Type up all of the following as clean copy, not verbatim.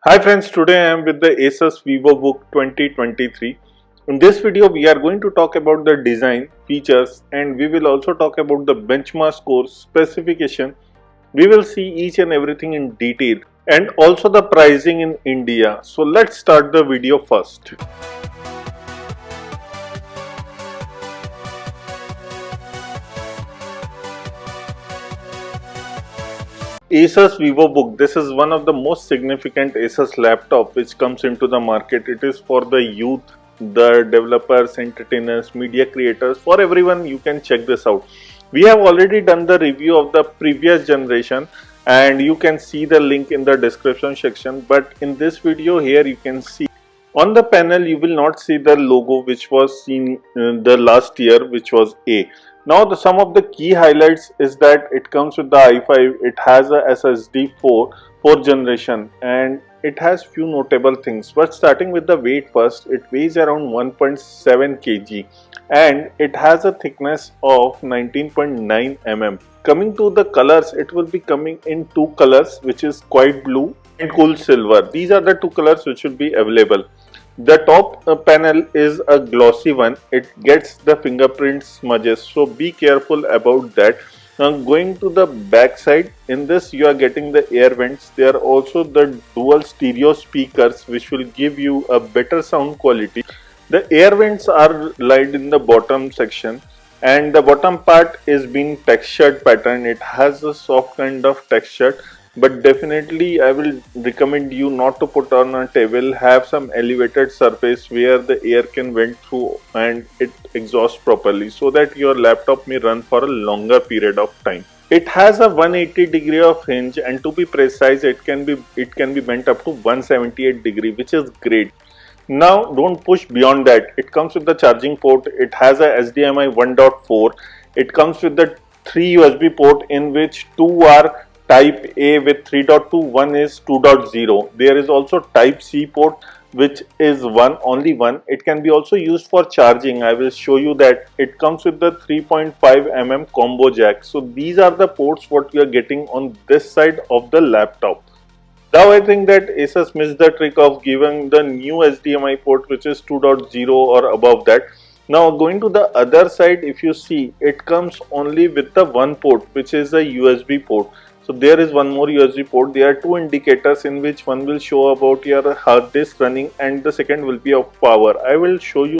Hi friends, today I am with the Asus VivoBook 2023. In this video we are going to talk about the design, features, and we will also talk about the benchmark score specification. We will see each and everything in detail and also the pricing in India. So let's start the video first. Asus VivoBook. This is one of the most significant Asus laptop which comes into the market. It is for the youth, the developers, entertainers, media creators, for everyone. You can check this out. We have already done the review of the previous generation and you can see the link in the description section. But in this video here you can see on the panel you will not see the logo which was seen the last year, which was A. Now some of the key highlights is that it comes with the i5, it has a SSD 4th generation, and it has few notable things. But starting with the weight first, it weighs around 1.7 kg and it has a thickness of 19.9 mm. Coming to the colors, it will be coming in two colors, which is quiet blue and cool silver. These are the two colors which will be available. The top panel is a glossy one. It gets the fingerprint smudges, so be careful about that. Now going to the back side, in this you are getting the air vents. There are also the dual stereo speakers which will give you a better sound quality. The air vents are lined in the bottom section and the bottom part is being textured pattern. It has a soft kind of texture, but definitely I will recommend you not to put on a table. Have some elevated surface where the air can vent through and it exhausts properly, so that your laptop may run for a longer period of time. It has a 180 degree of hinge, and to be precise it can be bent up to 178 degree, which is great. Now don't push beyond that. It comes with the charging port. It has a HDMI 1.4. It comes with the 3 USB port, in which 2 are Type A with 3.2, one is 2.0. There is also Type C port, which is only one. It can be also used for charging. I will show you that. It comes with the 3.5 mm combo jack. So these are the ports what you are getting on this side of the laptop. Now I think that Asus missed the trick of giving the new HDMI port, which is 2.0 or above that. Now going to the other side, if you see, it comes only with the one port, which is a USB port. So there is one more USB port. There are two indicators, in which one will show about your hard disk running and the second will be of power. I will show you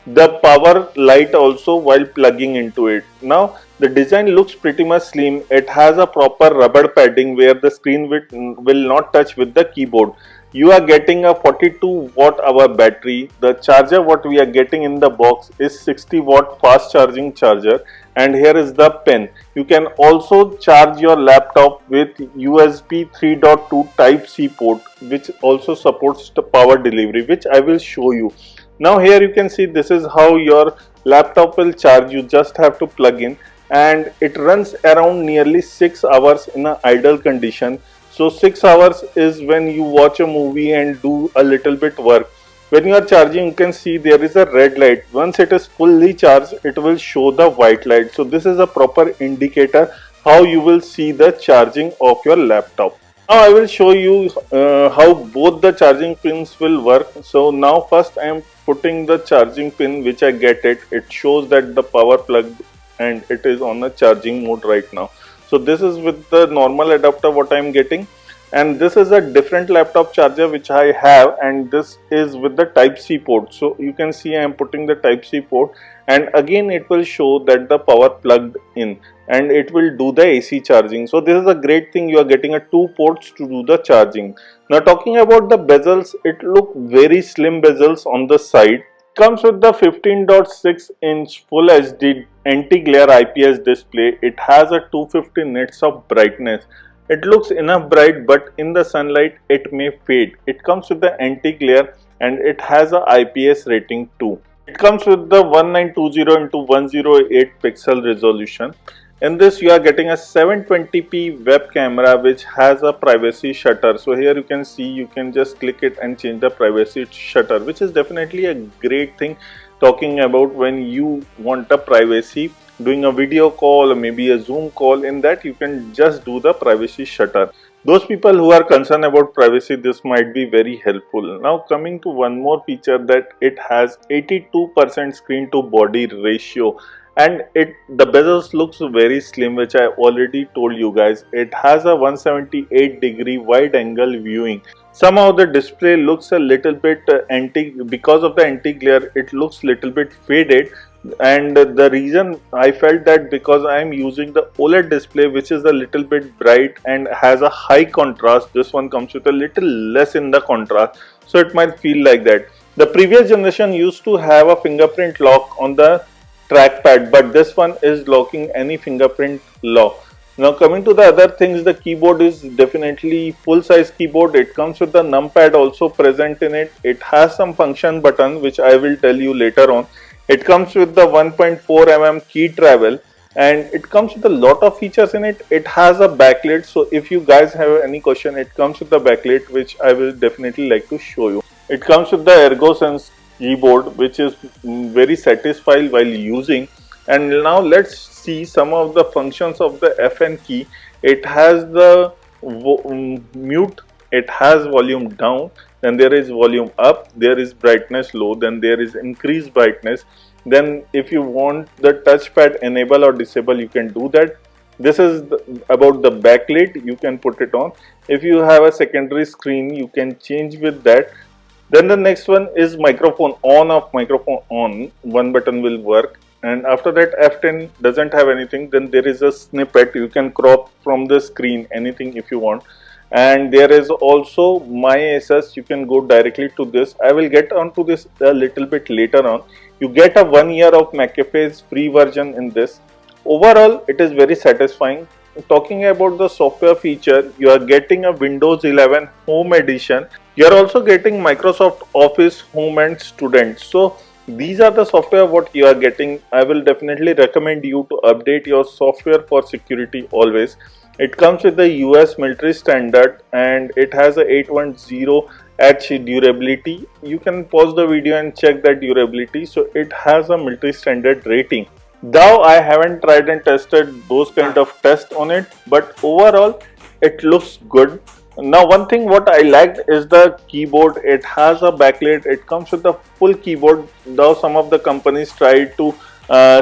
the power light also while plugging into it. Now the design looks pretty much slim. It has a proper rubber padding where the screen will not touch with the keyboard. You are getting a 42 watt hour battery. The charger what we are getting in the box is 60 watt fast charging charger, and here is the pen. You can also charge your laptop with USB 3.2 Type C port, which also supports the power delivery, which I will show you. Now here you can see this is how your laptop will charge. You just have to plug in and it runs around nearly 6 hours in an idle condition. So 6 hours is when you watch a movie and do a little bit work. When you are charging, you can see there is a red light. Once it is fully charged, it will show the white light. So this is a proper indicator how you will see the charging of your laptop. Now I will show you how both the charging pins will work. So now first I am putting the charging pin which I get it. It shows that the power plug and it is on a charging mode right now. So this is with the normal adapter what I am getting, and this is a different laptop charger which I have, and this is with the Type C port. So you can see I am putting the Type C port, and again it will show that the power plugged in and it will do the AC charging. So this is a great thing. You are getting a two ports to do the charging. Now talking about the bezels, it look very slim bezels on the side. Comes with the 15.6 inch full HD anti-glare IPS display. It has a 250 nits of brightness. It looks enough bright, but in the sunlight it may fade. It comes with the anti-glare and it has a IPS rating too. It comes with the 1920 into 108 pixel resolution. In this you are getting a 720p web camera which has a privacy shutter. So here you can see, you can just click it and change the privacy shutter, which is definitely a great thing, talking about when you want a privacy, doing a video call or maybe a Zoom call. In that you can just do the privacy shutter. Those people who are concerned about privacy, this might be very helpful. Now coming to one more feature, that it has 82% screen to body ratio, and the bezels looks very slim, which I already told you guys. It has a 178-degree wide angle viewing. Somehow the display looks a little bit anti, because of the anti-glare it looks little bit faded, and the reason I felt that because I am using the OLED display, which is a little bit bright and has a high contrast. This one comes with a little less in the contrast, so it might feel like that. The previous generation used to have a fingerprint lock on the trackpad, but this one is locking any fingerprint lock. Now coming to the other things, the keyboard is definitely full size keyboard. It comes with the numpad also present in it. It has some function button which I will tell you later on. It comes with the 1.4 mm key travel, and it comes with a lot of features in it. It has a backlit, so if you guys have any question, it comes with the backlit, which I will definitely like to show you. It comes with the ErgoSense keyboard, which is very satisfying while using. And now let's see some of the functions of the FN key. It has the mute, it has volume down, then there is volume up, there is brightness low, then there is increased brightness. Then if you want the touchpad enable or disable, you can do that. This is about the backlit, you can put it on. If you have a secondary screen, you can change with that. Then the next one is microphone on off, microphone on, one button will work. And after that, F10 doesn't have anything. Then there is a snippet, you can crop from the screen anything if you want. And there is also My ASUS, you can go directly to this. I will get onto this a little bit later on. You get a 1 year of McAfee's free version in this. Overall, it is very satisfying. Talking about the software feature, you are getting a Windows 11 Home Edition. You are also getting Microsoft Office Home and Student. So these are the software what you are getting. I will definitely recommend you to update your software for security always. It comes with the US military standard, and it has a 810H durability. You can pause the video and check that durability. So it has a military standard rating. Though I haven't tried and tested those kind of tests on it, but overall it looks good. Now one thing what I liked is the keyboard. It has a backlit, it comes with a full keyboard, though some of the companies try to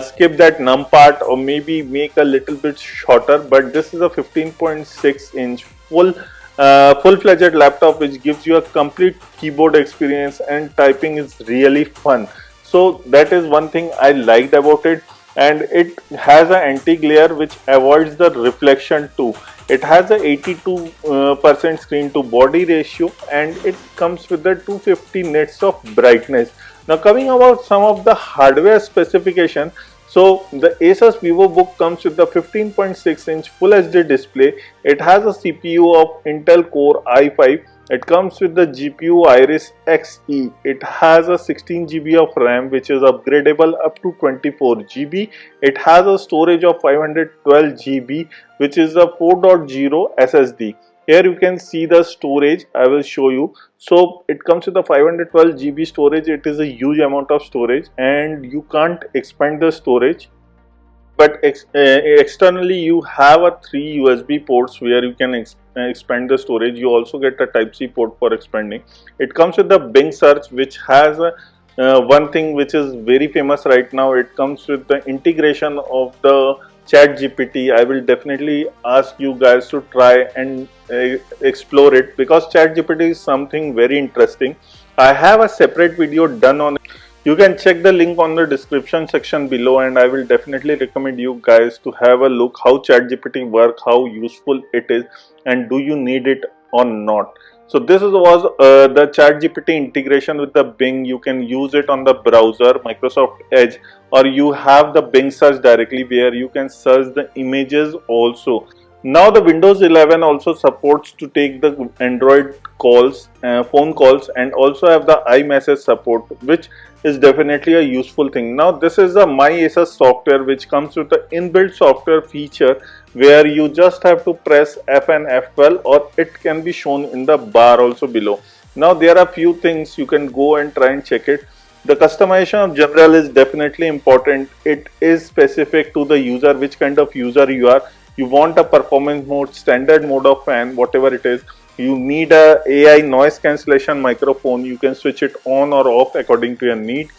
skip that num part or maybe make a little bit shorter, but this is a 15.6 inch full-fledged laptop which gives you a complete keyboard experience, and typing is really fun. So that is one thing I liked about it. And it has an anti-glare which avoids the reflection too. It has a 82% screen to body ratio, and it comes with the 250 nits of brightness. Now coming about some of the hardware specification. So the Asus VivoBook comes with the 15.6 inch Full HD display. It has a CPU of Intel Core i5. It comes with the GPU Iris Xe. It has a 16 GB of RAM which is upgradable up to 24 GB. It has a storage of 512 GB which is a 4.0 SSD. Here you can see the storage. I will show you. So it comes with a 512 GB storage. It is a huge amount of storage, and you can't expand the storage. But externally you have a 3 USB ports where you can expand the storage. You also get a Type-C port for expanding. It comes with the Bing search, which has one thing which is very famous right now. It comes with the integration of the ChatGPT. I will definitely ask you guys to try and explore it, because ChatGPT is something very interesting. I have a separate video done on it. You can check the link on the description section below, and I will definitely recommend you guys to have a look how ChatGPT works, how useful it is, and do you need it or not. So this was the ChatGPT integration with the Bing. You can use it on the browser, Microsoft Edge, or you have the Bing search directly where you can search the images also. Now the Windows 11 also supports to take the Android calls, phone calls, and also have the iMessage support, which is definitely a useful thing. Now this is a My ASUS software which comes with the inbuilt software feature where you just have to press F and F12, or it can be shown in the bar also below. Now there are few things you can go and try and check it. The customization of general is definitely important. It is specific to the user, which kind of user you are. you want a performance mode, standard mode of fan, whatever it is. You need a AI noise cancellation microphone. You can switch it on or off according to your need.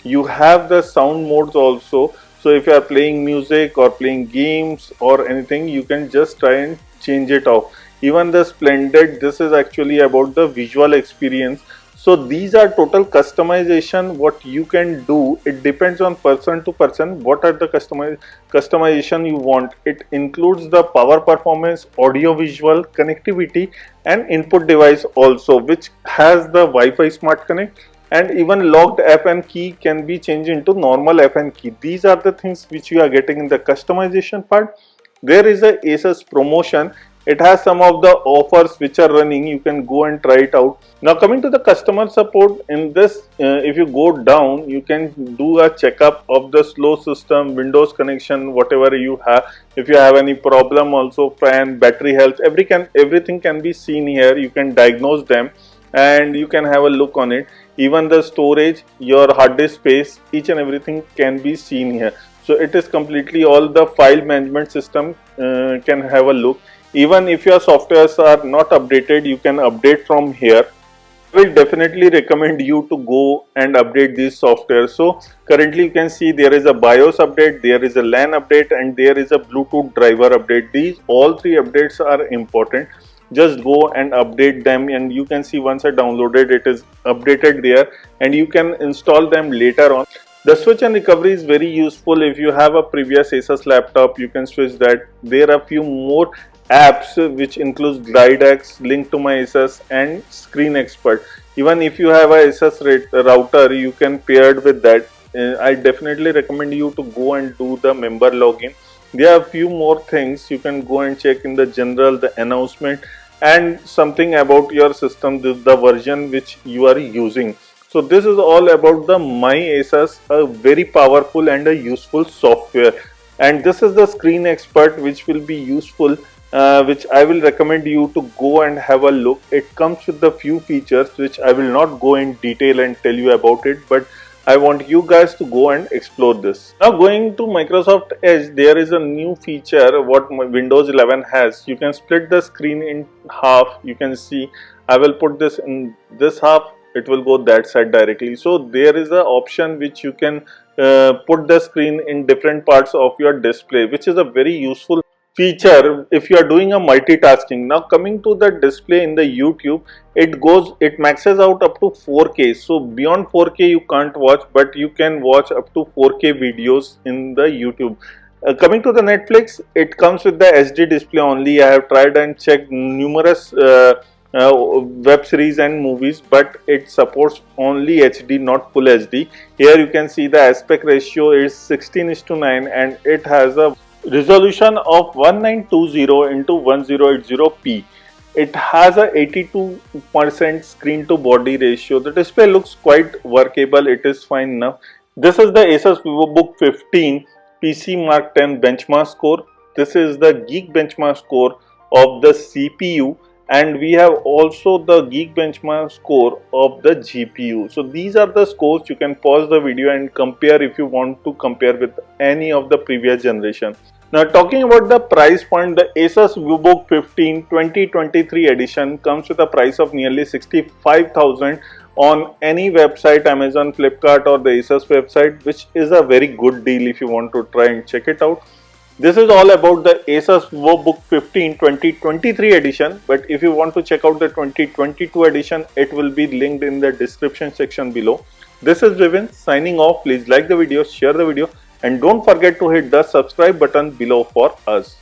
You have the sound modes also. So if you are playing music or playing games or anything, you can just try and change it off. Even the Splendid, this is actually about the visual experience. So these are total customization what you can do. It depends on person to person what are the customization you want. It includes the power, performance, audio visual, connectivity and input device also, which has the Wi-Fi smart connect, and even locked FN key can be changed into normal FN key. These are the things which you are getting in the customization part. There is a Asus promotion. It has some of the offers which are running. You can go and try it out. Now coming to the customer support, in this if you go down, you can do a checkup of the slow system, Windows connection, whatever you have. If you have any problem also, fan, battery health, everything can be seen here. You can diagnose them and you can have a look on it. Even the storage, your hard disk space, each and everything can be seen here. So it is completely all the file management system can have a look. Even if your softwares are not updated, you can update from here. I will definitely recommend you to go and update these software. So currently you can see there is a BIOS update, there is a LAN update and there is a Bluetooth driver update. These all three updates are important. Just go and update them, and you can see once I downloaded it is updated there, and you can install them later on. The switch and recovery is very useful. If you have a previous Asus laptop, you can switch that. There are a few more apps which includes GlideX, Link to My Asus and Screen Expert. Even if you have a Asus router, you can pair it with that. I definitely recommend you to go and do the member login. There are a few more things you can go and check in the general, the announcement and something about your system, the version which you are using. So this is all about the My Asus, a very powerful and a useful software. And this is the Screen Expert which will be useful, which I will recommend you to go and have a look. It comes with the few features which I will not go in detail and tell you about it, but I want you guys to go and explore this. Now going to Microsoft Edge, there is a new feature what Windows 11 has. You can split the screen in half. You can see I will put this in this half, it will go that side directly. So there is an option which you can put the screen in different parts of your display, which is a very useful feature if you are doing a multitasking. Now coming to the display in the YouTube, it maxes out up to 4K. So beyond 4K you can't watch, but you can watch up to 4K videos in the YouTube. Coming to the Netflix, it comes with the HD display only. I have tried and checked numerous web series and movies, but it supports only HD, not full HD. Here you can see the aspect ratio is 16:9 and it has a resolution of 1920 into 1080p. It has a 82% screen to body ratio. The display looks quite workable. It is fine enough. This is the Asus VivoBook 15 PC Mark 10 benchmark score. This is the Geek benchmark score of the CPU, and we have also the Geek benchmark score of the GPU. So these are the scores. You can pause the video and compare if you want to compare with any of the previous generation. Now talking about the price point, the Asus VivoBook 15 2023 edition comes with a price of nearly 65,000 on any website, Amazon, Flipkart or the Asus website, which is a very good deal if you want to try and check it out. This is all about the Asus VivoBook 15 2023 edition, but if you want to check out the 2022 edition, it will be linked in the description section below. This is Vivin signing off. Please like the video, share the video, and don't forget to hit the subscribe button below for us.